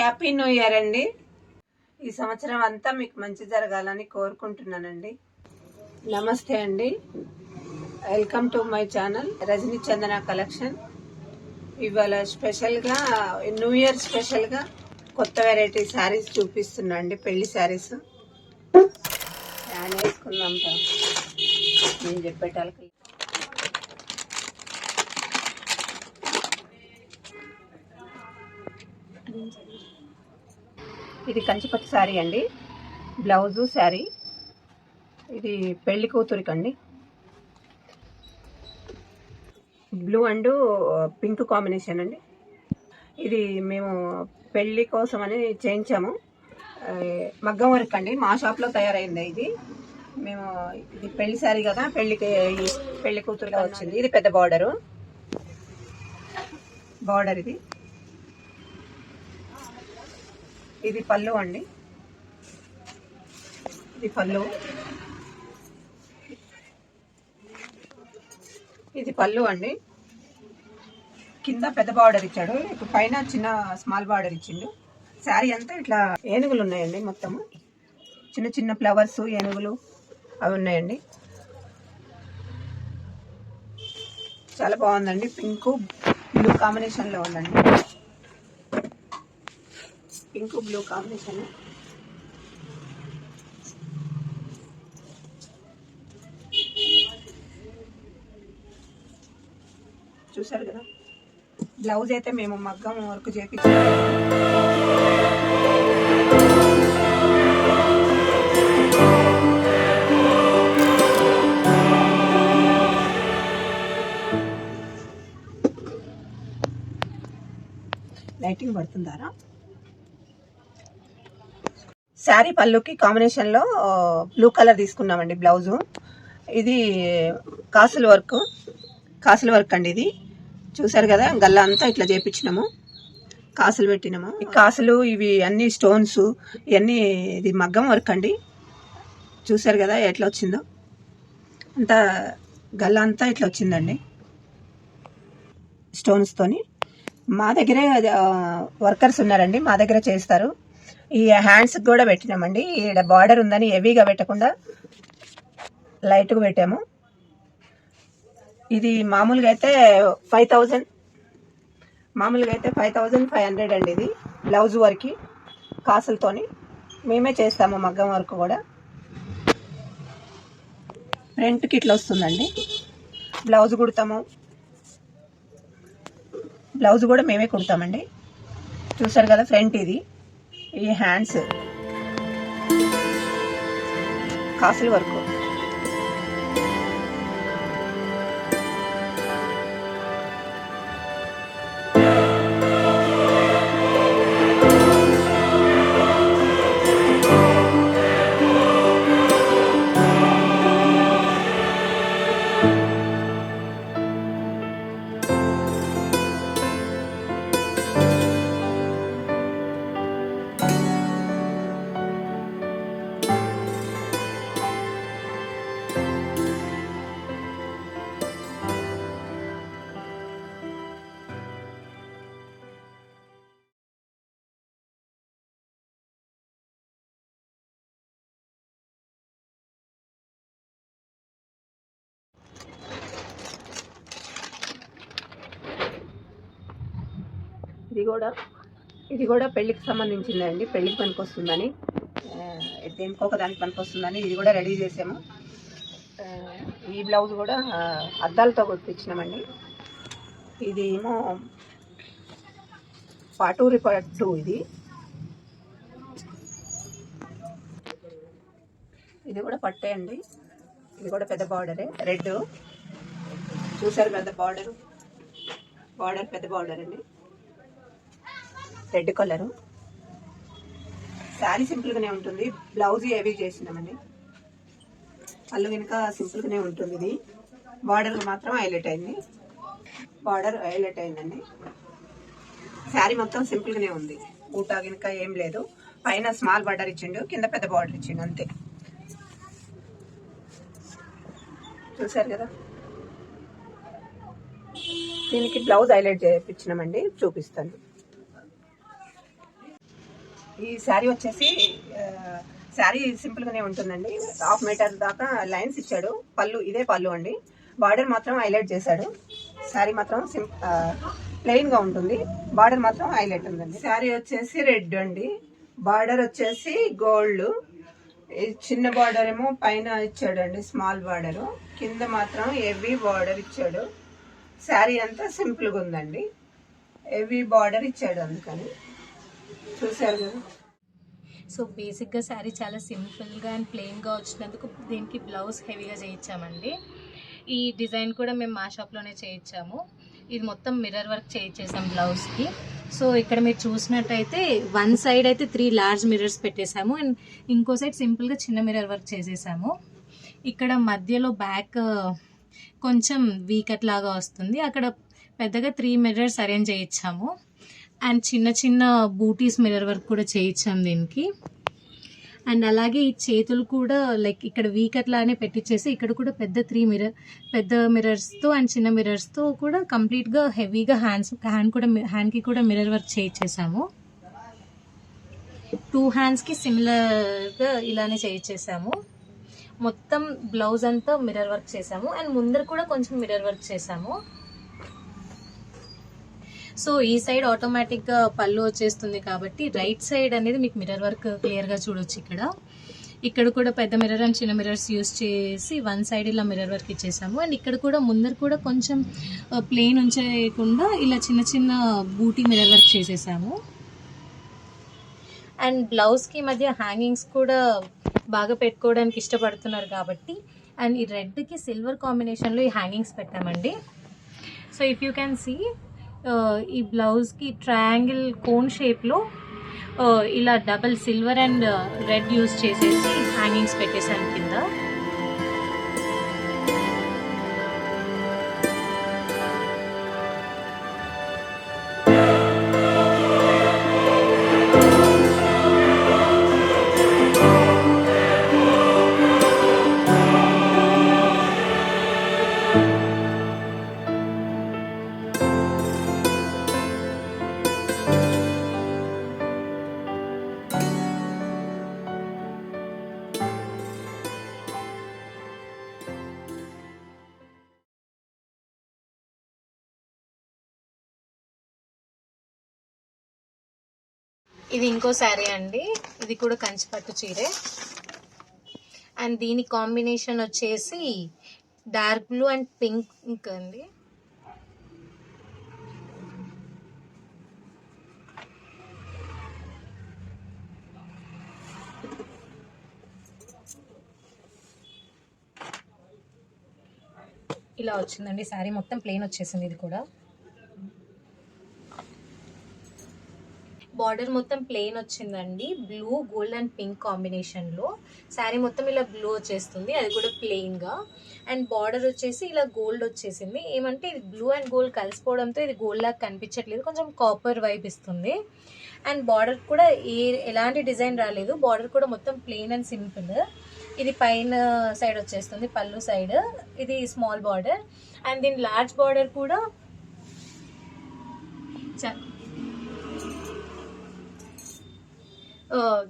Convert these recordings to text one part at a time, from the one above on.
Happy new year అండి. ఈ సంవత్సరం అంతా మీకు మంచి జరగాలని కోరుకుంటున్నానండి. నమస్తే అండి, welcome to my channel Rajani Chandana collection. ఇవాళ స్పెషల్గా న్యూ ఇయర్ స్పెషల్గా కొత్త వెరైటీ శారీస్ చూపిస్తున్నా అండి. పెళ్లి శారీస్ యాడ్ వేసుకున్నాం నేను చెప్పేటాలకి. ఇది కంచిపట్టు శారీ అండి, బ్లౌజు శారీ. ఇది పెళ్లి కూతురికండి. బ్లూ అండ్ పింక్ కాంబినేషన్ అండి. ఇది మేము పెళ్లి కోసం అని చేయించాము. మగ్గం వర్క్ అండి, మా షాప్లో తయారైంది ఇది. మేము ఇది పెళ్లి శారీ కదా, పెళ్లి కూతురుగా వచ్చింది. ఇది పెద్ద బార్డర్ ఇది. ఇది పళ్ళు అండి, ఇది పళ్ళు. ఇది పళ్ళు అండి. కింద పెద్ద బార్డర్ ఇచ్చాడు, ఇప్పుడు పైన చిన్న స్మాల్ బార్డర్ ఇచ్చిండు. శారీ అంతా ఇట్లా ఏనుగులు ఉన్నాయండి, మొత్తము చిన్న చిన్న ఫ్లవర్స్ ఏనుగులు అవి ఉన్నాయండి. చాలా బాగుందండి. పింక్ బ్లూ కాంబినేషన్లో ఉందండి. Pink blue combination. చూసారు కదా. బ్లౌజ్ అయితే మేము మగ్గం వర్క్ చేపించాము. లైటింగ్ పడుతుందారా. శారీ పళ్ళుకి కాంబినేషన్లో బ్లూ కలర్ తీసుకున్నామండి బ్లౌజు. ఇది కాసుల వర్క్ అండి. ఇది చూసారు కదా, గల్లా అంతా ఇట్లా చేపించినాము, కాసులు పెట్టినాము. ఈ కాసులు ఇవి అన్ని స్టోన్స్ ఇవన్నీ ఇది మగ్గం వర్క్ అండి. చూసారు కదా ఎట్లా వచ్చిందో, అంతా గల్లా అంతా ఇట్లా వచ్చిందండి స్టోన్స్తోని. మా దగ్గరే వర్కర్స్ ఉన్నారండి, మా దగ్గర చేస్తారు. ఈ హ్యాండ్స్కి కూడా పెట్టినామండి. ఈడ బార్డర్ ఉందని హెవీగా పెట్టకుండా లైట్గా పెట్టాము. ఇది మామూలుగా అయితే 5,000 5,500 అండి. ఇది బ్లౌజ్ వర్క్ కాసులతోని మేమే చేస్తాము. మగ్గం వర్క్ కూడా ఫ్రంట్కి ఇట్లా వస్తుందండి. బ్లౌజ్ కుడతాము, బ్లౌజ్ కూడా మేమే కుడతామండి. చూసారు కదా ఫ్రంట్ ఇది. ఈ హ్యాండ్స్ కాసుల వర్క్. ఇది కూడా పెళ్ళికి సంబంధించిందండి. పెళ్ళికి పనికి వస్తుందని, దేనికో ఒక దానికి పనికి వస్తుందని ఇది కూడా రెడీ చేసాము. ఈ బ్లౌజ్ కూడా అద్దాలతో కుట్టించినామండి. ఇది ఏమో పాటూరి పట్టు. ఇది కూడా పట్టే అండి. ఇది కూడా పెద్ద బార్డరే, రెడ్. చూసారు కదా బార్డర్ పెద్ద బార్డర్ అండి, రెడ్ కలరు. శారీ సింపుల్గానే ఉంటుంది, బ్లౌజ్ హెవీ చేసినామండి. పళ్ళు వెనుక సింపుల్గానే ఉంటుంది. ఇది బార్డర్ మాత్రం హైలైట్ అయిందండి. శారీ మొత్తం సింపుల్గానే ఉంది, ఊటా వెనుక ఏం లేదు. పైన స్మాల్ బార్డర్ ఇచ్చిండు, కింద పెద్ద బార్డర్ ఇచ్చిండు, అంతే. చూసారు కదా. దీనికి బ్లౌజ్ హైలైట్ చేయించినామండి, చూపిస్తాను. ఈ శారీ వచ్చేసి శారీ సింపుల్గానే ఉంటుందండి. 1/2 మీటర్ దాకా లైన్స్ ఇచ్చాడు. పళ్ళు ఇదే పళ్ళు అండి. బార్డర్ మాత్రం హైలైట్ చేశాడు. శారీ మాత్రం ప్లెయిన్గా ఉంటుంది, బార్డర్ మాత్రం హైలైట్ ఉందండి. శారీ వచ్చేసి రెడ్ అండి, బార్డర్ వచ్చేసి గోల్డ్. చిన్న బార్డర్ ఏమో పైన ఇచ్చాడండి, స్మాల్ బార్డర్. కింద మాత్రం హెవీ బార్డర్ ఇచ్చాడు. శారీ అంతా సింపుల్గా ఉందండి, హెవీ బార్డర్ ఇచ్చాడు, అందుకని చూసారు కదా. సో బేసిక్గా శారీ చాలా సింపుల్గా అండ్ ప్లెయిన్గా వచ్చినందుకు దీనికి బ్లౌజ్ హెవీగా చేయించామండి. ఈ డిజైన్ కూడా మేము మా షాప్లోనే చేయించాము. ఇది మొత్తం మిర్రర్ వర్క్ చేయించేసాం బ్లౌజ్కి. సో ఇక్కడ మీరు చూసినట్టయితే వన్ సైడ్ అయితే 3 లార్జ్ మిర్రర్స్ పెట్టేసాము అండ్ ఇంకో సైడ్ సింపుల్గా చిన్న మిర్రర్ వర్క్ చేసేసాము. ఇక్కడ మధ్యలో బ్యాక్ కొంచెం వీకట్ లాగా వస్తుంది, అక్కడ పెద్దగా 3 మిర్రర్స్ అరేంజ్ చేయించాము. అండ్ చిన్న చిన్న బూటీస్ మిర్రర్ వర్క్ కూడా చేయించాం దీనికి. అండ్ అలాగే ఈ చేతులు కూడా లైక్ ఇక్కడ వీకట్ లానే పెట్టించేసి ఇక్కడ కూడా పెద్ద మిర్రర్స్తో అండ్ చిన్న మిర్రర్స్తో కూడా కంప్లీట్గా హెవీగా హ్యాండ్కి కూడా మిర్రర్ వర్క్ చేయించేసాము. 2 హ్యాండ్స్కి సిమిలర్గా ఇలానే చేయించేసాము. మొత్తం బ్లౌజ్ అంతా మిర్రర్ వర్క్ చేసాము అండ్ ముందర కూడా కొంచెం మిర్రర్ వర్క్ చేసాము. సో ఈ సైడ్ ఆటోమేటిక్గా పళ్ళు వచ్చేస్తుంది కాబట్టి రైట్ సైడ్ అనేది మీకు మిర్రర్ వర్క్ క్లియర్గా చూడొచ్చు. ఇక్కడ కూడా పెద్ద మిర్రర్ అండ్ చిన్న మిర్రర్స్ యూస్ చేసి వన్ సైడ్ ఇలా మిర్రర్ వర్క్ ఇచ్చేసాము. అండ్ ఇక్కడ కూడా ముందర కూడా కొంచెం ప్లెయిన్ ఉంచకుండా ఇలా చిన్న చిన్న బూటీ మిర్రర్ వర్క్ చేసేసాము. అండ్ బ్లౌజ్కి మధ్య హ్యాంగింగ్స్ కూడా బాగా పెట్టుకోవడానికి ఇష్టపడుతున్నారు కాబట్టి అండ్ ఈ రెడ్కి సిల్వర్ కాంబినేషన్లో ఈ హ్యాంగింగ్స్ పెట్టామండి. So if you can see ఈ బ్లౌజ్కి ట్రయాంగిల్ కోన్ షేప్లో ఇలా double silver and red use చేసేసి హ్యాంగింగ్స్ పెట్టేసాను కింద. ఇది ఇంకో శారీ అండి, ఇది కూడా కంచిపట్టు చీరే. అండ్ దీని కాంబినేషన్ వచ్చేసి డార్క్ బ్లూ అండ్ పింక్ అండి. ఇలా వచ్చిందండి శారీ, మొత్తం ప్లెయిన్ వచ్చేసింది. ఇది కూడా బార్డర్ మొత్తం ప్లెయిన్ వచ్చిందండి, బ్లూ గోల్డ్ అండ్ పింక్ కాంబినేషన్లో. శారీ మొత్తం ఇలా బ్లూ వచ్చేస్తుంది, అది కూడా ప్లెయిన్గా. అండ్ బార్డర్ వచ్చేసి ఇలా గోల్డ్ వచ్చేసింది. ఏమంటే ఇది బ్లూ అండ్ గోల్డ్ కలిసిపోవడంతో ఇది గోల్డ్ లాగా కనిపించట్లేదు, కొంచెం కాపర్ వైప్ ఇస్తుంది. అండ్ బార్డర్ కూడా ఎలాంటి డిజైన్ రాలేదు, బార్డర్ కూడా మొత్తం ప్లెయిన్ అండ్ సింపుల్. ఇది పైన సైడ్ వచ్చేస్తుంది, పళ్ళు సైడ్ ఇది స్మాల్ బార్డర్. అండ్ దీని లార్జ్ బార్డర్ కూడా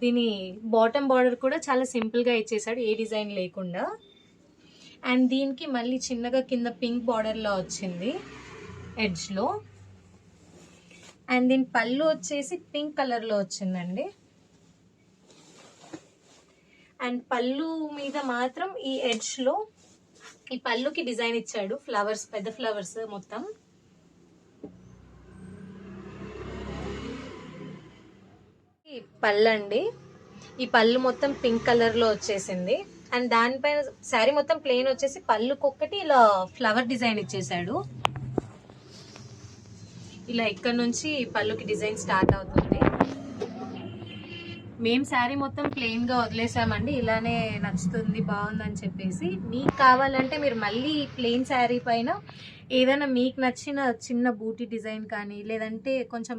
దీని బాటమ్ బార్డర్ కూడా చాలా సింపుల్గా ఇచ్చేసాడు, ఏ డిజైన్ లేకుండా. అండ్ దీనికి మళ్ళీ చిన్నగా కింద పింక్ బార్డర్లో వచ్చింది ఎడ్జ్లో. అండ్ దీని పళ్ళు వచ్చేసి పింక్ కలర్లో వచ్చిందండి. అండ్ పళ్ళు మీద మాత్రం ఈ ఎడ్జ్లో ఈ పళ్ళుకి డిజైన్ ఇచ్చాడు, ఫ్లవర్స్, పెద్ద ఫ్లవర్స్ మొత్తం. పళ్ళు అండి, ఈ పళ్ళు మొత్తం పింక్ కలర్లో వచ్చేసింది. అండ్ దానిపైన శారీ మొత్తం ప్లెయిన్ వచ్చేసి పళ్ళుకొక్కటి ఇలా ఫ్లవర్ డిజైన్ ఇచ్చేసాడు. ఇలా ఇక్కడ నుంచి పళ్ళుకి డిజైన్ స్టార్ట్ అవుతుంది. మేము శారీ మొత్తం ప్లెయిన్గా వదిలేసామండి, ఇలానే నచ్చుతుంది బాగుందని చెప్పేసి. మీకు కావాలంటే మీరు మళ్ళీ ప్లెయిన్ శారీ పైన ఏదైనా మీకు నచ్చిన చిన్న బూటీ డిజైన్ కానీ, లేదంటే కొంచెం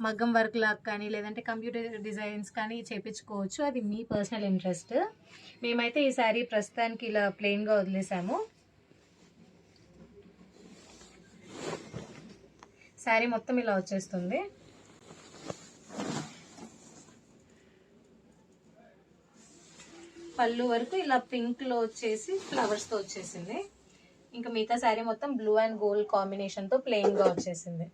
మగ్గం వర్క్ లాగా కానీ, లేదంటే కంప్యూటర్ డిజైన్స్ కానీ చేపించుకోవచ్చు, అది మీ పర్సనల్ ఇంట్రెస్ట్. మేమైతే ఈ శారీ ప్రస్తుతానికి ఇలా ప్లెయిన్గా వదిలేసాము. శారీ మొత్తం ఇలా వచ్చేస్తుంది. పళ్ళు వరకు ఇలా పింక్లో వచ్చేసి ఫ్లవర్స్తో వచ్చేసింది. ఇంకా మిగతా శారీ మొత్తం బ్లూ అండ్ గోల్డ్ కాంబినేషన్తో ప్లెయిన్గా వచ్చేసింది.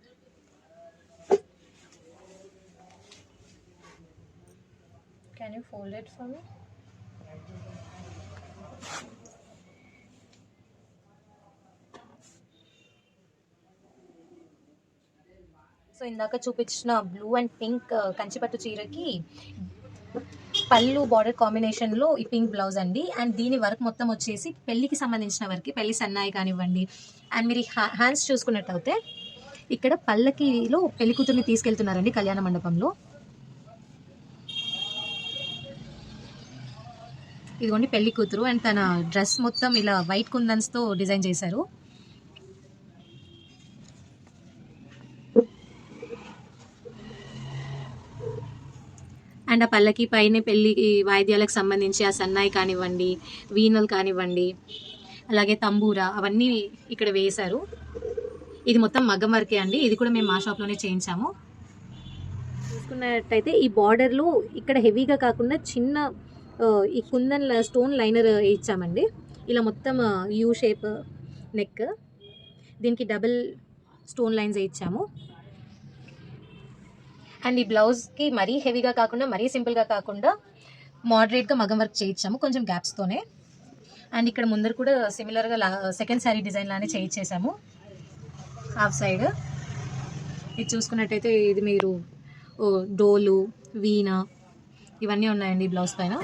Can you fold it for me? So ఇందాక చూపించిన బ్లూ అండ్ పింక్ కంచిపట్టు చీరకి పళ్ళు బార్డర్ కాంబినేషన్లో ఈ పింక్ బ్లౌజ్ అండి. అండ్ దీని వర్క్ మొత్తం వచ్చేసి పెళ్ళికి సంబంధించిన వర్క్, పెళ్లి సన్నాయి కానివ్వండి. అండ్ మీరు హ్యాండ్స్ చూసుకున్నట్టయితే ఇక్కడ పల్లకిలో పెళ్లి కూతుర్ని తీసుకెళ్తున్నారండి కళ్యాణ మండపంలో. ఇదిగోండి పెళ్లి కూతురు అండ్ తన డ్రెస్ మొత్తం ఇలా వైట్ కుందన్స్తో డిజైన్ చేశారు. అండ్ ఆ పల్లకి పైన పెళ్లి వాయిద్యాలకు సంబంధించి ఆ సన్నాయి కానివ్వండి, వీణలు కానివ్వండి, అలాగే తంబూరా అవన్నీ ఇక్కడ వేశారు. ఇది మొత్తం మగ్గం వర్కే అండి. ఇది కూడా మేము మా షాప్లోనే చేయించాము. చూసుకున్నట్టయితే ఈ బార్డర్లో ఇక్కడ హెవీగా కాకుండా చిన్న ఈ కుందన్ స్టోన్ లైనర్ ఇచ్చామండి. ఇలా మొత్తం యూ షేప్ నెక్, దీనికి డబుల్ స్టోన్ లైన్స్ ఇచ్చాము. అండ్ ఈ బ్లౌజ్కి మరీ హెవీగా కాకుండా మరీ సింపుల్గా కాకుండా మోడరేట్గా మగం వర్క్ చేయించాము కొంచెం గ్యాప్స్తోనే. అండ్ ఇక్కడ ముందర కూడా సిమిలర్గా సెకండ్ శారీ డిజైన్ లానే చేయించేసాము హాఫ్ సైడ్. ఇది చూసుకున్నట్టయితే ఇది మీరు డోలు, వీణ ఇవన్నీ ఉన్నాయండి ఈ బ్లౌజ్ పైన.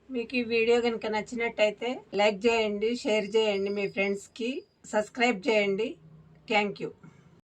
మీకు ఈ వీడియో కనుక నచ్చినట్టయితే లైక్ చేయండి, షేర్ చేయండి, మీ ఫ్రెండ్స్కి సబ్స్క్రైబ్ చేయండి. Thank you.